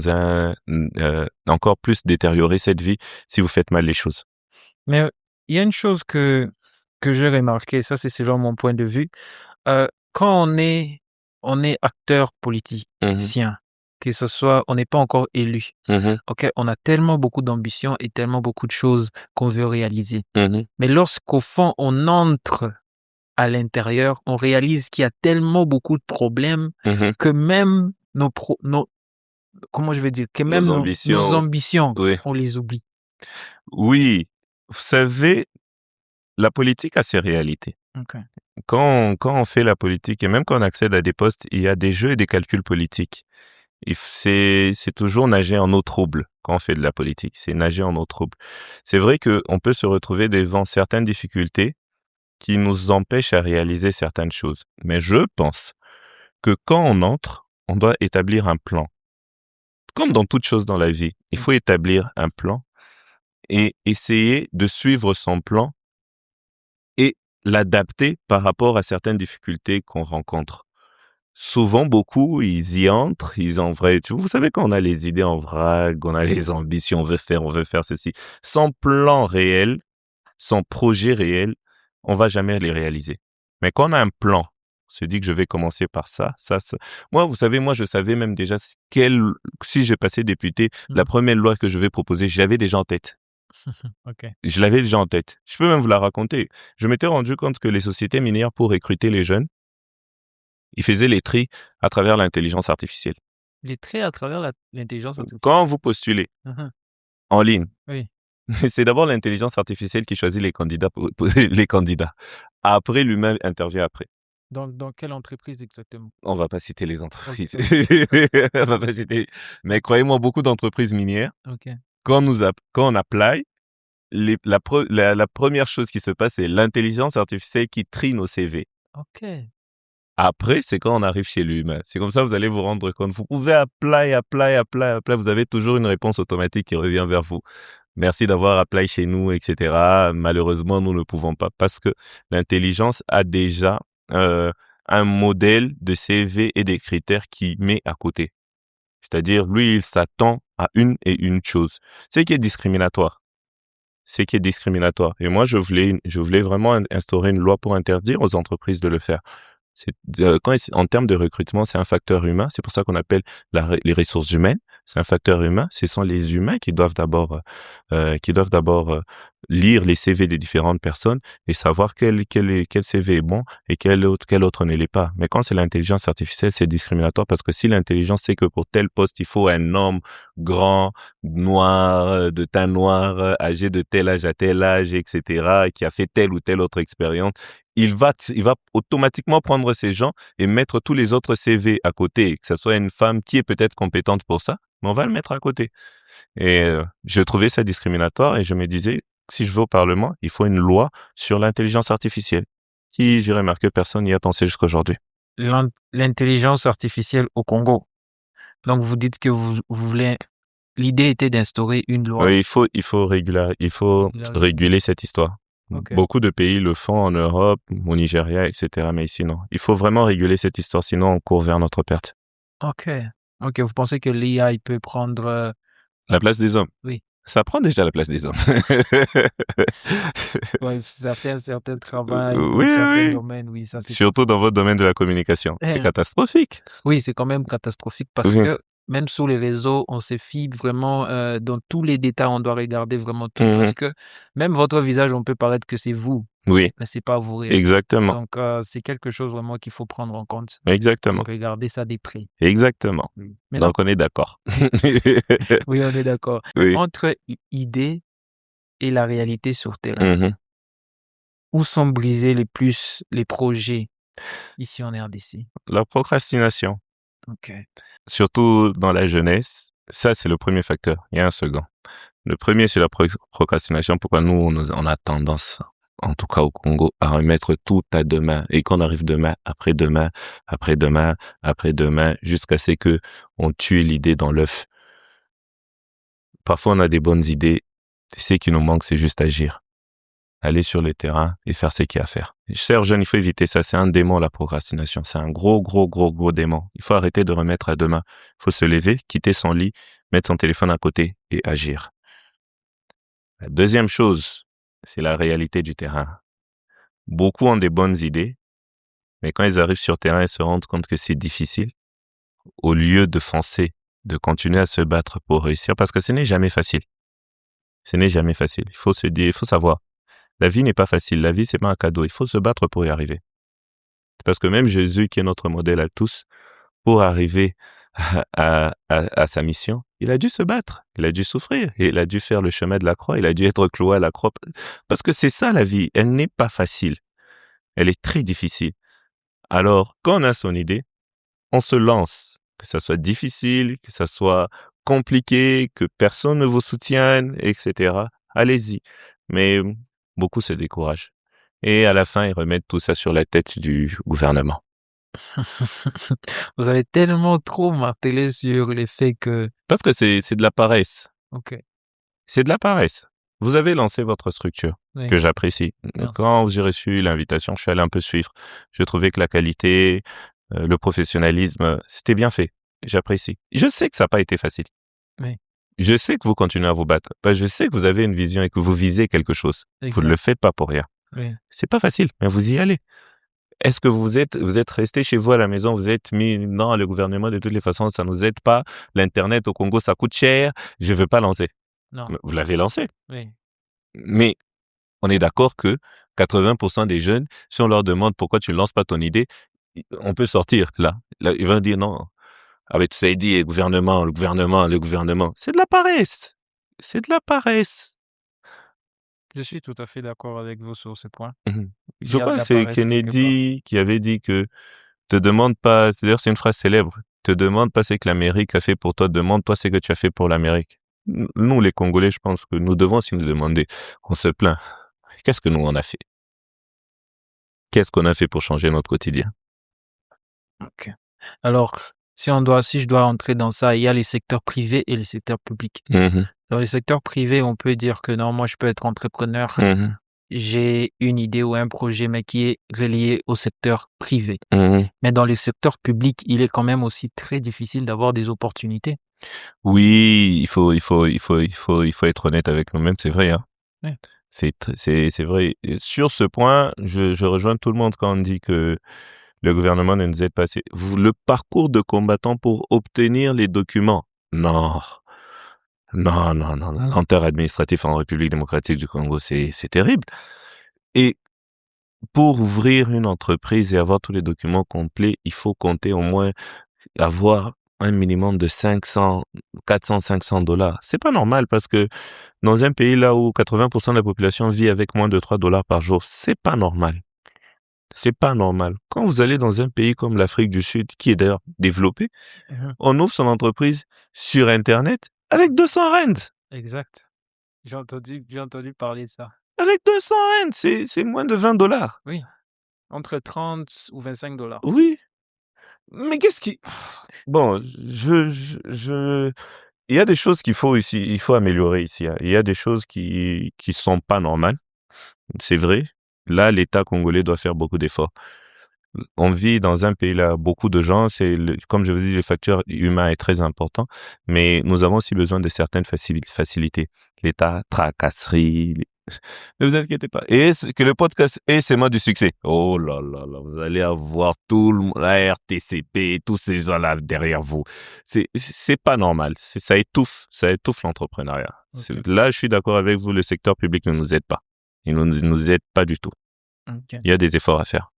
encore plus détériorer cette vie si vous faites mal les choses. Mais il y a une chose que j'ai remarqué, ça c'est selon mon point de vue. Quand on est acteur politicien, que ce soit, on n'est pas encore élu. Ok, on a tellement beaucoup d'ambition et tellement beaucoup de choses qu'on veut réaliser. Mais lorsqu'au fond on entre à l'intérieur, on réalise qu'il y a tellement beaucoup de problèmes que même comment je vais dire, que même nos ambitions, oui. on les oublie. Oui, vous savez, la politique a ses réalités. Ok. Quand on fait la politique et même quand on accède à des postes, il y a des jeux et des calculs politiques. Et c'est toujours nager en eau trouble quand on fait de la politique. C'est nager en eau trouble. C'est vrai qu'on peut se retrouver devant certaines difficultés qui nous empêchent à réaliser certaines choses. Mais je pense que quand on entre, on doit établir un plan. Comme dans toute chose dans la vie, il faut établir un plan et essayer de suivre son plan et l'adapter par rapport à certaines difficultés qu'on rencontre. Souvent, beaucoup, ils y entrent, vous savez, quand on a les idées en vrac, on a les ambitions, on veut faire ceci, sans plan réel, sans projet réel, on va jamais les réaliser. Mais quand on a un plan, on se dit que je vais commencer par ça. Moi, vous savez, je savais même déjà si je passais député, la première loi que je vais proposer, j'avais déjà en tête. Ok. Je l'avais déjà en tête. Je peux même vous la raconter. Je m'étais rendu compte que les sociétés minières, pour recruter les jeunes, ils faisaient les tris à travers l'intelligence artificielle. Les traits à travers l'intelligence artificielle. Quand vous postulez en ligne, oui. c'est d'abord l'intelligence artificielle qui choisit les candidats. Les candidats. Après, l'humain intervient après. Dans quelle entreprise exactement? On va pas citer les entreprises. Okay. On va pas citer. Mais croyez-moi, beaucoup d'entreprises minières, Okay. quand on apply, la première chose qui se passe, c'est l'intelligence artificielle qui trie nos CV. Ok. Après, c'est quand on arrive chez l'humain. C'est comme ça, vous allez vous rendre compte. Vous pouvez apply. Vous avez toujours une réponse automatique qui revient vers vous. Merci d'avoir apply chez nous, etc. Malheureusement, nous ne pouvons pas parce que l'intelligence a déjà euh, un modèle de CV et des critères qu'il met à côté. C'est-à-dire, lui, il s'attend à une et une chose. C'est qui est discriminatoire. C'est qui est discriminatoire. Et moi, je voulais vraiment instaurer une loi pour interdire aux entreprises de le faire. En termes de recrutement, c'est un facteur humain. C'est pour ça qu'on appelle les ressources humaines. C'est un facteur humain. Ce sont les humains qui doivent d'abord lire les CV des différentes personnes et savoir quel CV est bon et quel autre ne l'est pas. Mais quand c'est l'intelligence artificielle, c'est discriminatoire parce que si l'intelligence sait que pour tel poste, il faut un homme grand, noir, de teint noir, âgé de tel âge à tel âge, etc., qui a fait telle ou telle autre expérience, il va automatiquement prendre ces gens et mettre tous les autres CV à côté, que ce soit une femme qui est peut-être compétente pour ça, mais on va le mettre à côté. Et je trouvais ça discriminatoire et je me disais, si je vais au Parlement, il faut une loi sur l'intelligence artificielle. Qui, j'ai remarqué, personne n'y a pensé jusqu'à aujourd'hui. L'intelligence artificielle au Congo. Donc, vous dites que vous voulez... L'idée était d'instaurer une loi. Oui, il faut réguler cette histoire. Okay. Beaucoup de pays le font en Europe, au Nigeria, etc. Mais ici, non. Il faut vraiment réguler cette histoire, sinon on court vers notre perte. Ok. Vous pensez que l'IA, il peut prendre... La place des hommes? Oui. Ça prend déjà la place des hommes. Ouais, ça fait un certain travail Oui, dans certains oui. domaines, oui. Ça, surtout dans votre domaine de la communication. C'est catastrophique. Oui, c'est quand même catastrophique parce que même sur les réseaux, on se fie vraiment dans tous les détails, on doit regarder vraiment tout parce que même votre visage, on peut paraître que c'est vous. Oui. Mais c'est pas vous réellement. Exactement. Donc, c'est quelque chose vraiment qu'il faut prendre en compte. Exactement. Regarder ça des près. Exactement. Oui. Donc, on est d'accord. Oui, on est d'accord. Oui. Entre idée et la réalité sur terrain, où sont brisés les projets ici en RDC? La procrastination. Ok. Surtout dans la jeunesse. Ça, c'est le premier facteur. Il y a un second. Le premier, c'est la procrastination. Pourquoi nous, on a tendance, en tout cas au Congo, à remettre tout à demain. Et qu'on arrive demain, après-demain, après-demain, après-demain, jusqu'à ce que on tue l'idée dans l'œuf. Parfois, on a des bonnes idées. Ce qui nous manque, c'est juste agir. Aller sur le terrain et faire ce qu'il y a à faire. Chers jeunes, il faut éviter ça. C'est un démon, la procrastination. C'est un gros démon. Il faut arrêter de remettre à demain. Il faut se lever, quitter son lit, mettre son téléphone à côté et agir. La deuxième chose, c'est la réalité du terrain. Beaucoup ont des bonnes idées, mais quand ils arrivent sur le terrain, ils se rendent compte que c'est difficile. Au lieu de foncer, de continuer à se battre pour réussir, parce que ce n'est jamais facile. Ce n'est jamais facile. Il faut se dire, il faut savoir. La vie n'est pas facile. La vie, c'est pas un cadeau. Il faut se battre pour y arriver. Parce que même Jésus, qui est notre modèle à tous, pour arriver à sa mission, il a dû se battre. Il a dû souffrir. Il a dû faire le chemin de la croix. Il a dû être cloué à la croix. Parce que c'est ça, la vie. Elle n'est pas facile. Elle est très difficile. Alors, quand on a son idée, on se lance. Que ça soit difficile, que ça soit compliqué, que personne ne vous soutienne, etc. Allez-y. Mais beaucoup se découragent. Et à la fin, ils remettent tout ça sur la tête du gouvernement. Vous avez tellement trop martelé sur les faits que... Parce que c'est de la paresse. Ok. C'est de la paresse. Vous avez lancé votre structure, que j'apprécie. Merci. Quand j'ai reçu l'invitation, je suis allé un peu suivre. Je trouvais que la qualité, le professionnalisme, c'était bien fait. J'apprécie. Je sais que ça n'a pas été facile. Oui. Je sais que vous continuez à vous battre. Je sais que vous avez une vision et que vous visez quelque chose. Exact. Vous ne le faites pas pour rien. Oui. C'est pas facile, mais vous y allez. Est-ce que vous êtes resté chez vous à la maison, vous êtes mis, non, le gouvernement, de toutes les façons, ça nous aide pas. L'Internet au Congo, ça coûte cher. Je veux pas lancer. Non. Vous l'avez lancé. Oui. Mais on est d'accord que 80% des jeunes, si on leur demande pourquoi tu ne lances pas ton idée, on peut sortir là. Ils vont dire non. Ah mais tu sais dit, le gouvernement. C'est de la paresse. C'est de la paresse. Je suis tout à fait d'accord avec vous sur ce point. Je crois que c'est Kennedy qui avait dit que te demande pas, c'est-à-dire c'est une phrase célèbre, te demande pas ce que l'Amérique a fait pour toi, demande-toi ce que tu as fait pour l'Amérique. Nous, les Congolais, je pense que nous devons aussi nous demander, on se plaint, qu'est-ce que nous on a fait? Qu'est-ce qu'on a fait pour changer notre quotidien? OK. Alors, si je dois entrer dans ça, il y a les secteurs privés et les secteurs publics. Mhm, Dans les secteurs privés, on peut dire que non, moi je peux être entrepreneur, mhm, j'ai une idée ou un projet, mais qui est relié au secteur privé. mhm. Mais dans les secteurs publics, il est quand même aussi très difficile d'avoir des opportunités. Oui, il faut être honnête avec nous-mêmes, c'est vrai, hein. Ouais. C'est vrai. Et sur ce point, je rejoins tout le monde quand on dit que le gouvernement ne nous aide pas assez. Le parcours de combattant pour obtenir les documents. Non. Non, non, non, la lenteur administrative en République démocratique du Congo, c'est terrible. Et pour ouvrir une entreprise et avoir tous les documents complets, il faut compter au moins avoir un minimum de 500 C'est pas normal parce que dans un pays là où 80% de la population vit avec moins de $3 par jour, c'est pas normal. C'est pas normal. Quand vous allez dans un pays comme l'Afrique du Sud, qui est d'ailleurs développé, Mhm. on ouvre son entreprise sur Internet avec 200 rand. Exact. J'ai entendu parler de ça. Avec 200 rand, c'est moins de $20. Oui, entre 30 ou 25 $. Oui. Mais qu'est-ce qui... Bon, il y a des choses qu'il faut ici, il faut améliorer ici, hein. Il y a des choses qui sont pas normales. C'est vrai. Là, l'État congolais doit faire beaucoup d'efforts. On vit dans un pays là, beaucoup de gens, comme je vous dis, le facteur humain est très important, mais nous avons aussi besoin de certaines facilités. L'État, tracasserie, ne vous inquiétez pas. Et que le podcast est c'est moi du succès. Oh là là là, vous allez avoir tout le monde, la RTCP, tous ces gens-là derrière vous. C'est pas normal. Ça étouffe l'entrepreneuriat. Ok. Là, je suis d'accord avec vous, le secteur public ne nous aide pas. Il ne nous aide pas du tout. Ok. Il y a des efforts à faire.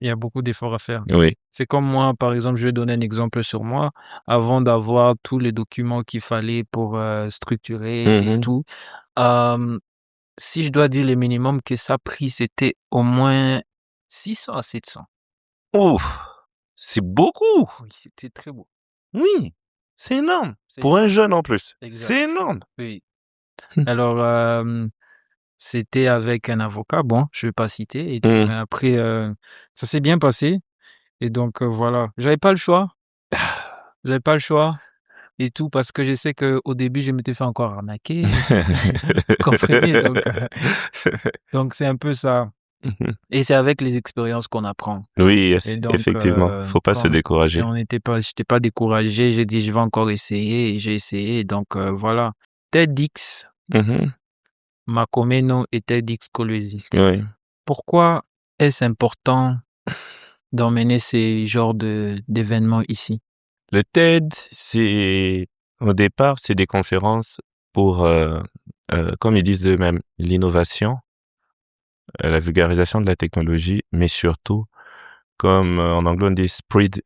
Il y a beaucoup d'efforts à faire. Oui. C'est comme moi, par exemple, je vais donner un exemple sur moi. Avant d'avoir tous les documents qu'il fallait pour structurer et Mhm. tout, euh, si je dois dire le minimum que ça a pris, c'était au moins 600 à 700. Oh, c'est beaucoup. Oui, c'était très beau. Oui, c'est énorme. C'est Pour un énorme. jeune en plus. C'est Exact. énorme. Oui. Alors, c'était avec un avocat, bon, je vais pas citer. Et Mhm. mais après, ça s'est bien passé. Et donc, voilà. J'avais pas le choix. J'avais pas le choix et tout parce que je sais qu'au début, je m'étais fait encore arnaquer. Vous comprenez? Donc c'est un peu ça. Mhm. Et c'est avec les expériences qu'on apprend. Oui, Et donc, effectivement. Faut pas se décourager. j'étais pas découragé. J'ai dit, je vais encore essayer. Et j'ai essayé. Donc, voilà. TEDx, Mhm. Makomeno et TEDx Kolwezi. Oui. Pourquoi est-ce important d'emmener ces genres d'événements ici? Le TED, au départ, c'est des conférences pour, comme ils disent eux-mêmes, l'innovation, la vulgarisation de la technologie, mais surtout, comme en anglais on dit spread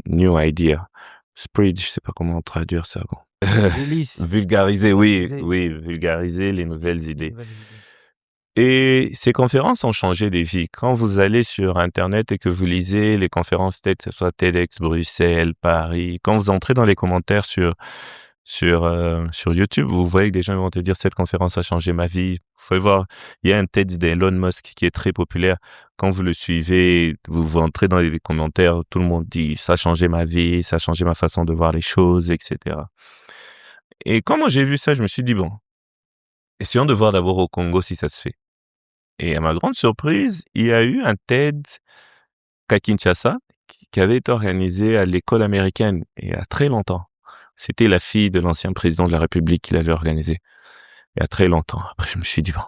new idea. Spread, je sais pas comment traduire ça. Bon. Release. Vulgariser, oui, Vulgariser. oui, vulgariser les nouvelles idées. Nouvelles idées. Et ces conférences ont changé des vies. Quand vous allez sur Internet et que vous lisez les conférences TED, que ce soit TEDx Bruxelles, Paris, quand vous entrez dans les commentaires sur YouTube, vous voyez que des gens vont te dire cette conférence a changé ma vie. Vous pouvez voir, il y a un TED d'Elon Musk qui est très populaire. Quand vous le suivez, vous entrez dans les commentaires, tout le monde dit ça a changé ma vie, ça a changé ma façon de voir les choses, etc. Et quand moi j'ai vu ça, je me suis dit bon, essayons de voir d'abord au Congo si ça se fait. Et à ma grande surprise, il y a eu un TED à Kinshasa qui avait été organisé à l'école américaine il y a très longtemps. C'était la fille de l'ancien président de la République qui l'avait organisé il y a très longtemps. Après, je me suis dit, bon,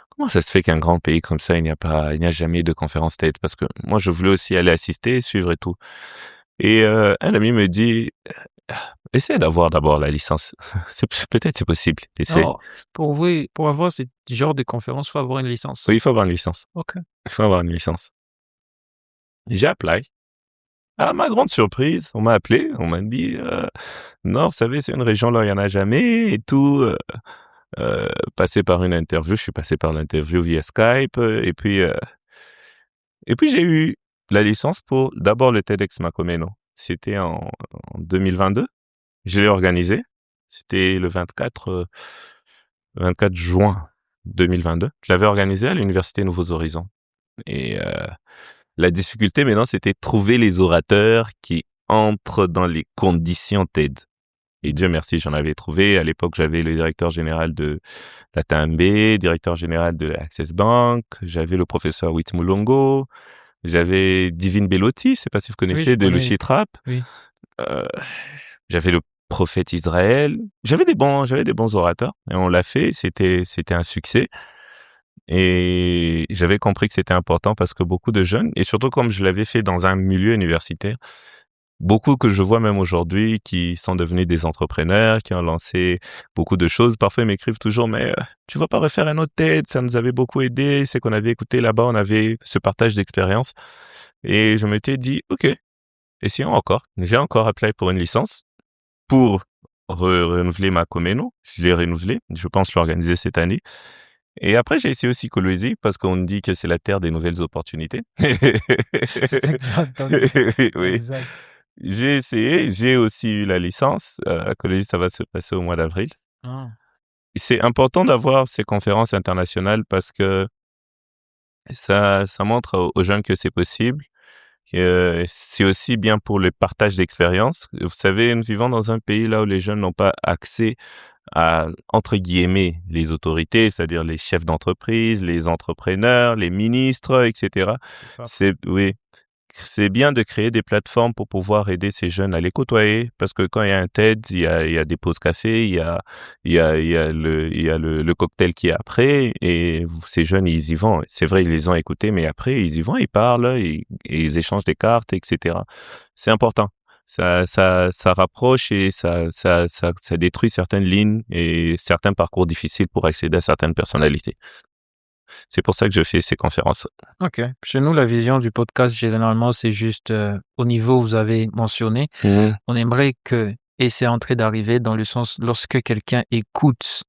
comment ça se fait qu'un grand pays comme ça, il n'y a jamais de conférence TED? Parce que moi, je voulais aussi aller assister, suivre et tout. Et un ami me dit, essaie d'avoir d'abord la licence. Peut-être c'est possible. Essaie. Non, pour avoir ce genre de conférence, il faut avoir une licence. Oui, il faut avoir une licence. Ok. Il faut avoir une licence. J'ai appelé. À ma grande surprise, on m'a appelé, on m'a dit non, vous savez, c'est une région là, il y en a jamais et tout. Passer par une interview, je suis passé par l'interview via Skype et puis j'ai eu la licence pour d'abord le TEDx Makomeno. C'était en 2022. Je l'ai organisé. C'était le 24 juin 2022. Je l'avais organisé à l'université Nouveaux Horizons et La difficulté maintenant, c'était de trouver les orateurs qui entrent dans les conditions TED. Et Dieu merci, j'en avais trouvé. À l'époque, j'avais le directeur général de la TMB, directeur général de Access Bank, j'avais le professeur Witt Mulongo, j'avais Divine Bellotti, je sais pas si vous Oui, connaissez, je de connais. Lucie Trapp. Oui. Euh, j'avais le prophète Israël. J'avais des bons orateurs. Et on l'a fait, c'était un succès. Et j'avais compris que c'était important parce que beaucoup de jeunes, et surtout comme je l'avais fait dans un milieu universitaire, beaucoup que je vois même aujourd'hui qui sont devenus des entrepreneurs, qui ont lancé beaucoup de choses. Parfois, ils m'écrivent toujours, mais tu vas pas refaire un autre TED, ça nous avait beaucoup aidé, c'est qu'on avait écouté là-bas, on avait ce partage d'expérience. Et je m'étais dit, OK, essayons encore. J'ai encore appelé pour une licence pour renouveler ma Comeno. Je l'ai renouvelé, je pense l'organiser cette année. Et après, j'ai essayé aussi Colosie parce qu'on dit que c'est la terre des nouvelles opportunités. C'est exact. Oui. Exact. J'ai essayé, j'ai aussi eu la licence. À Colosie, ça va se passer au mois d'avril. Ah. C'est important d'avoir ces conférences internationales parce que ça montre aux jeunes que c'est possible. C'est aussi bien pour le partage d'expériences. Vous savez, nous vivons dans un pays là où les jeunes n'ont pas accès à, entre guillemets, les autorités, c'est-à-dire les chefs d'entreprise, les entrepreneurs, les ministres, etc. Oui, c'est bien de créer des plateformes pour pouvoir aider ces jeunes à les côtoyer, parce que quand il y a un TED, il y a des pauses café, il y a le cocktail qui est après, et ces jeunes, ils y vont. C'est vrai, ils les ont écoutés, mais après, ils y vont, ils parlent, et ils échangent des cartes, etc. C'est important. Ça rapproche et ça détruit certaines lignes et certains parcours difficiles pour accéder à certaines personnalités. C'est pour ça que je fais ces conférences. OK. Chez nous, la vision du podcast, généralement, c'est juste au niveau où vous avez mentionné. On aimerait que, et c'est en train d'arriver dans le sens, lorsque quelqu'un écoute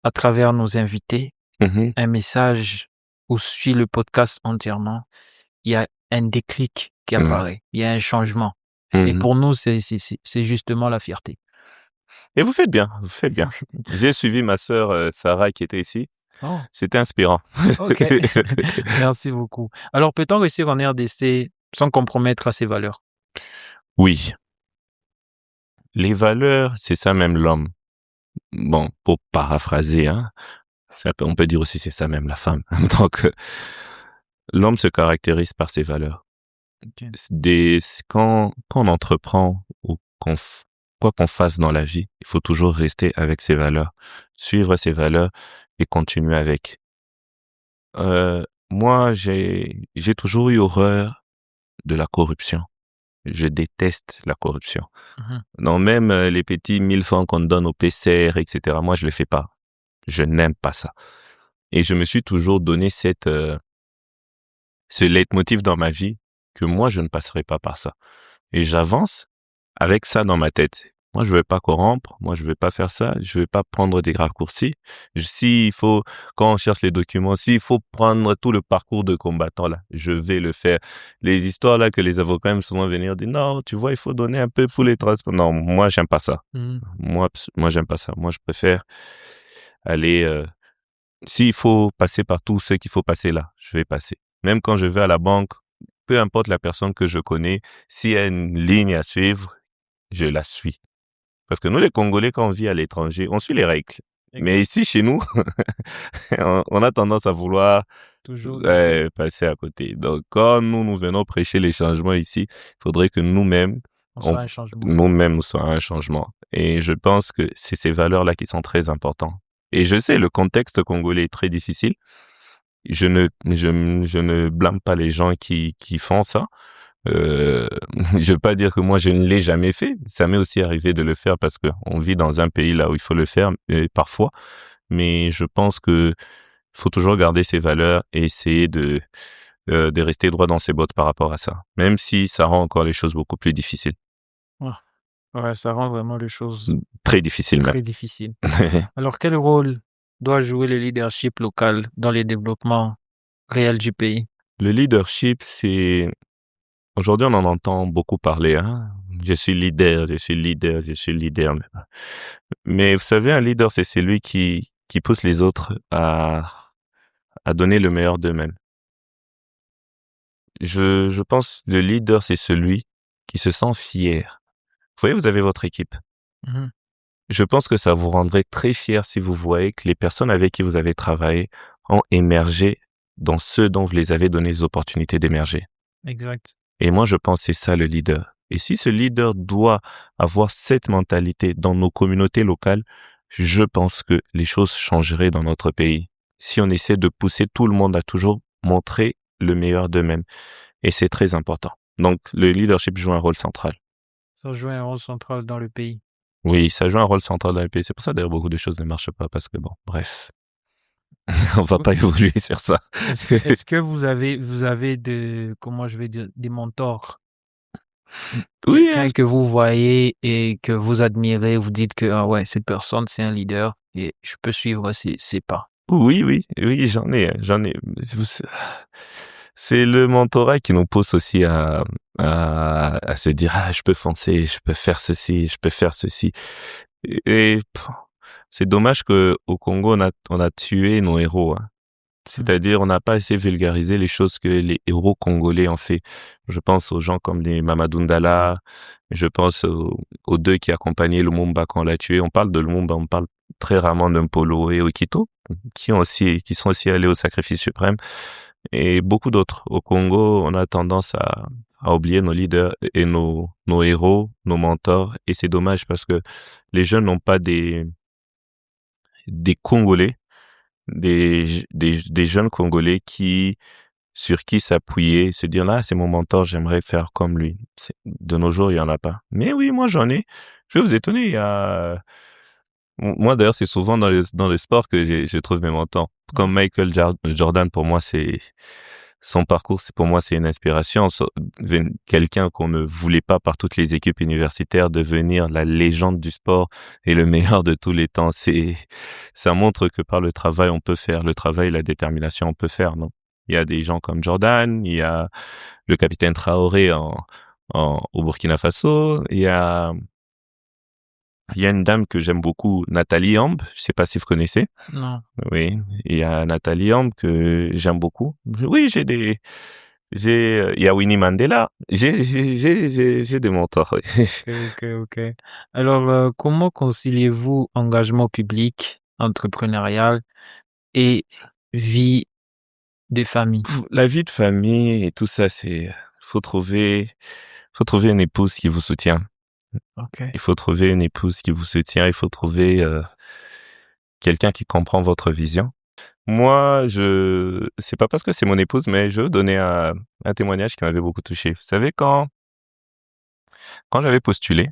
à travers nos invités un message ou suit le podcast entièrement, il y a un déclic qui apparaît, il y a un changement. Et pour nous, c'est justement la fierté. Et vous faites bien, vous faites bien. J'ai suivi ma sœur Sarah qui était ici. Oh, C'était inspirant. OK. Merci beaucoup. Alors, peut-on réussir en RDC sans compromettre à ses valeurs? Oui. Les valeurs, c'est ça même l'homme. Bon, pour paraphraser, hein, on peut dire aussi c'est ça même la femme. Donc, l'homme se caractérise par ses valeurs. OK. Quand on entreprend ou quoi qu'on fasse dans la vie, il faut toujours rester avec ses valeurs, suivre ses valeurs et continuer avec. Moi, j'ai toujours eu horreur de la corruption. Je déteste la corruption. Non, même les petits 1000 francs qu'on donne au PCR, etc. Moi, je les fais pas. Je n'aime pas ça. Et je me suis toujours donné ce leitmotiv dans ma vie que moi, je ne passerai pas par ça. Et j'avance avec ça dans ma tête. Moi, je vais pas corrompre. Moi, je vais pas faire ça. Je vais pas prendre des raccourcis. S'il faut, quand on cherche les documents, s'il faut prendre tout le parcours de combattant là, je vais le faire. Les histoires là que les avocats aiment souvent venir dire, non, tu vois, il faut donner un peu pour les transports. Non, moi, j'aime pas ça. Moi, j'aime pas ça. Moi, je préfère aller, s'il faut passer par tout ce qu'il faut passer là, je vais passer. Même quand je vais à la banque, peu importe la personne que je connais, s'il y a une ligne à suivre, je la suis. Parce que nous, les Congolais, quand on vit à l'étranger, on suit les règles. Mais ici, chez nous, on a tendance à vouloir Toujours passer à côté. Donc, quand nous venons prêcher les changements ici, il faudrait que nous-mêmes, soit un changement. nous-mêmes, nous soyons un changement. Et je pense que c'est ces valeurs-là qui sont très importantes. Et je sais, le contexte congolais est très difficile. Je ne blâme pas les gens qui font ça. Je veux pas dire que moi je ne l'ai jamais fait. Ça m'est aussi arrivé de le faire parce que on vit dans un pays là où il faut le faire parfois. Mais je pense que faut toujours garder ses valeurs et essayer de rester droit dans ses bottes par rapport à ça. Même si ça rend encore les choses beaucoup plus difficiles. Ouais, ça rend vraiment les choses Très difficiles même. très difficiles. Alors, quel rôle doit jouer le leadership local dans le développement réel du pays? Le leadership, c'est... Aujourd'hui, on en entend beaucoup parler. Hein? Je suis leader, je suis leader, je suis leader. Mais vous savez, un leader, c'est celui qui pousse les autres à donner le meilleur d'eux-mêmes. je pense le leader, c'est celui qui se sent fier. Vous voyez, vous avez votre équipe. Mhm. Je pense que ça vous rendrait très fier si vous voyez que les personnes avec qui vous avez travaillé ont émergé dans ce dont vous les avez donné les opportunités d'émerger. Exact. Et moi, je pense que c'est ça le leader. Et si ce leader doit avoir cette mentalité dans nos communautés locales, je pense que les choses changeraient dans notre pays. Si on essaie de pousser tout le monde à toujours montrer le meilleur d'eux-mêmes. Et c'est très important. Donc, le leadership joue un rôle central. Ça joue un rôle central dans le pays. Oui, ça joue un rôle central dans le pays. C'est pour ça d'ailleurs beaucoup de choses ne marchent pas parce que bon, bref, on va pas évoluer sur ça. Est-ce que vous avez comment je vais dire, des mentors? Oui, hein. Quelqu'un que vous voyez et que vous admirez, vous dites que, ah ouais, cette personne, c'est un leader et je peux suivre ses pas. Oui, j'en ai. C'est le mentorat qui nous pousse aussi à se dire, ah, je peux foncer, je peux faire ceci, je peux faire ceci. Et c'est dommage que au Congo, on a tué nos héros, hein. C'est-à-dire, on n'a pas assez vulgarisé les choses que les héros congolais ont fait. Je pense aux gens comme les Mamadou Ndala, je pense aux deux qui accompagnaient Lumumba quand on l'a tué. On parle de Lumumba, on parle très rarement d'Mpolo et Okito, qui sont aussi allés au sacrifice suprême. Et beaucoup d'autres. Au Congo, on a tendance à oublier nos leaders et nos héros, nos mentors. Et c'est dommage parce que les jeunes n'ont pas des Congolais, des jeunes Congolais sur qui s'appuyer, se dire là, c'est mon mentor, j'aimerais faire comme lui. De nos jours, il y en a pas. Mais oui, moi j'en ai. Je vais vous étonner, moi d'ailleurs, c'est souvent dans le sport que je trouve mes mentors. Comme Michael Jordan, pour moi, son parcours, pour moi, c'est une inspiration. Quelqu'un qu'on ne voulait pas par toutes les équipes universitaires devenir la légende du sport et le meilleur de tous les temps. Ça montre que par le travail, on peut faire. Le travail et la détermination, on peut faire, non? Il y a des gens comme Jordan, il y a le capitaine Traoré au Burkina Faso, il y a une dame que j'aime beaucoup, Nathalie Ambe. Je sais pas si vous connaissez. Non. Oui. Il y a Nathalie Ambe que j'aime beaucoup. Oui, il y a Winnie Mandela. J'ai des mentors. Oui. Ok. Alors, comment conciliez-vous engagement public, entrepreneurial et vie de famille? La vie de famille et tout ça, faut trouver une épouse qui vous soutient. Ok. Il faut trouver une épouse qui vous soutient. Il faut trouver quelqu'un qui comprend votre vision. Moi, c'est pas parce que c'est mon épouse, mais je veux donner un témoignage qui m'avait beaucoup touché. Vous savez, quand j'avais postulé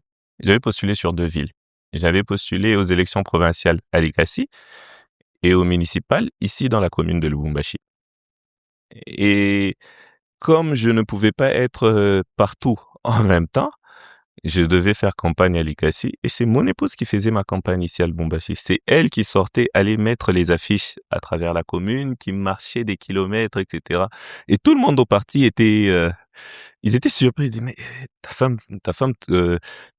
sur 2 villes. J'avais postulé aux élections provinciales à Likasi et aux municipales ici dans la commune de Lubumbashi. Et comme je ne pouvais pas être partout en même temps, je devais faire campagne à Likasi et c'est mon épouse qui faisait ma campagne ici à Lubumbashi. C'est elle qui sortait, allait mettre les affiches à travers la commune, qui marchait des kilomètres, etc. Et tout le monde au parti ils étaient surpris. Ils disaient, mais ta femme te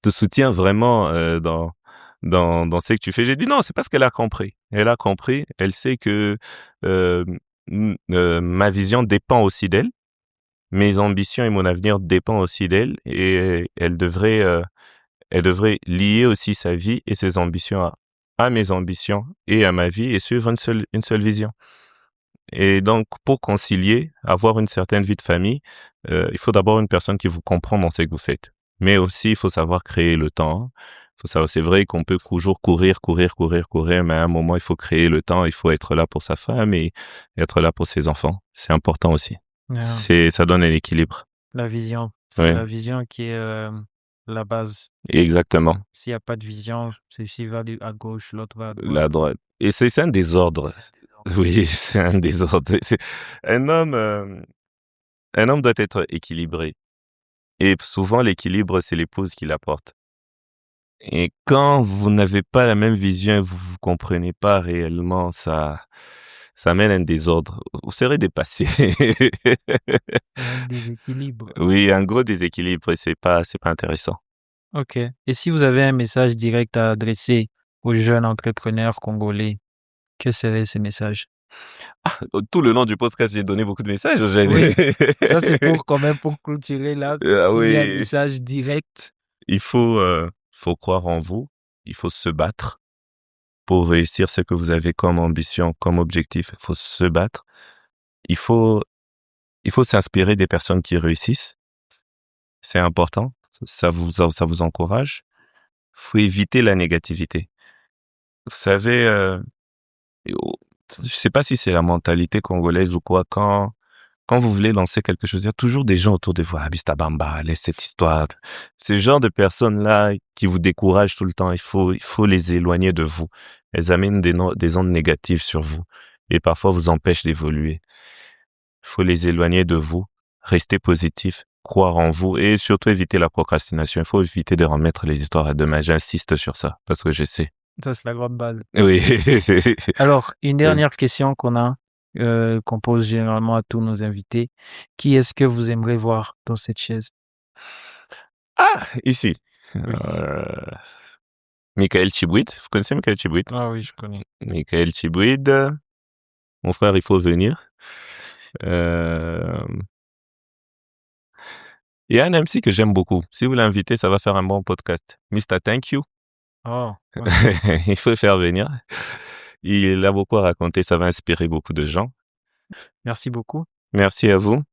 soutient vraiment dans ce que tu fais. J'ai dit non, c'est parce qu'elle a compris. Elle a compris. Elle sait que euh, ma vision dépend aussi d'elle. Mes ambitions et mon avenir dépendent aussi d'elle et elle devrait lier aussi sa vie et ses ambitions à mes ambitions et à ma vie et suivre une seule vision. Et donc, pour concilier, avoir une certaine vie de famille, il faut d'abord une personne qui vous comprend dans ce que vous faites. Mais aussi, il faut savoir créer le temps. C'est vrai qu'on peut toujours courir, mais à un moment, il faut créer le temps. Il faut être là pour sa femme et être là pour ses enfants. C'est important aussi. Yeah. Ça donne un équilibre. La vision. C'est Ouais. la vision qui est la base. Exactement. S'il n'y a pas de vision, celui-ci va à gauche, l'autre va à droite. La droite. Et c'est un désordre. Oui, c'est un désordre. Un homme doit être équilibré. Et souvent, l'équilibre, c'est l'épouse qui l'apporte. Et quand vous n'avez pas la même vision, vous comprenez pas réellement, ça mène à un désordre. Vous serez dépassé. Un déséquilibre. Oui, un gros déséquilibre, et c'est pas intéressant. Ok. Et si vous avez un message direct à adresser aux jeunes entrepreneurs congolais, que serait ce message? Tout le long du podcast, j'ai donné beaucoup de messages. Oui, ça c'est pour quand même pour clôturer là. Ah S'il y a un oui, message direct, il faut croire en vous. Il faut se battre pour réussir ce que vous avez comme ambition, comme objectif. Il faut se battre. Il faut, il faut s'inspirer des personnes qui réussissent. C'est important. Ça vous encourage. Il faut éviter la négativité. Vous savez, je sais pas si c'est la mentalité congolaise ou quoi, quand vous voulez lancer quelque chose, il y a toujours des gens autour de vous. Ah, Bistabamba, laisse cette histoire. Ce genre de personnes-là qui vous découragent tout le temps, il faut les éloigner de vous. Elles amènent des ondes négatives sur vous et parfois vous empêchent d'évoluer. Il faut les éloigner de vous. Rester positif, croire en vous et surtout éviter la procrastination. Il faut éviter de remettre les histoires à demain. J'insiste sur ça parce que je sais. ça c'est la grande base. Oui. Alors, une dernière question qu'on pose généralement à tous nos invités. Qui est-ce que vous aimeriez voir dans cette chaise? Ah, ici. Oui. Michael Chibouit. Vous connaissez Michael Chibouit? Ah oui, je connais. Michael Chibouit. Mon frère, il faut venir. Il y a un MC que j'aime beaucoup. Si vous l'invitez, ça va faire un bon podcast. Mr. Thank You. Oh, Il faut le faire venir. Il a beaucoup à raconter. Ça va inspirer beaucoup de gens. merci beaucoup. Merci à vous.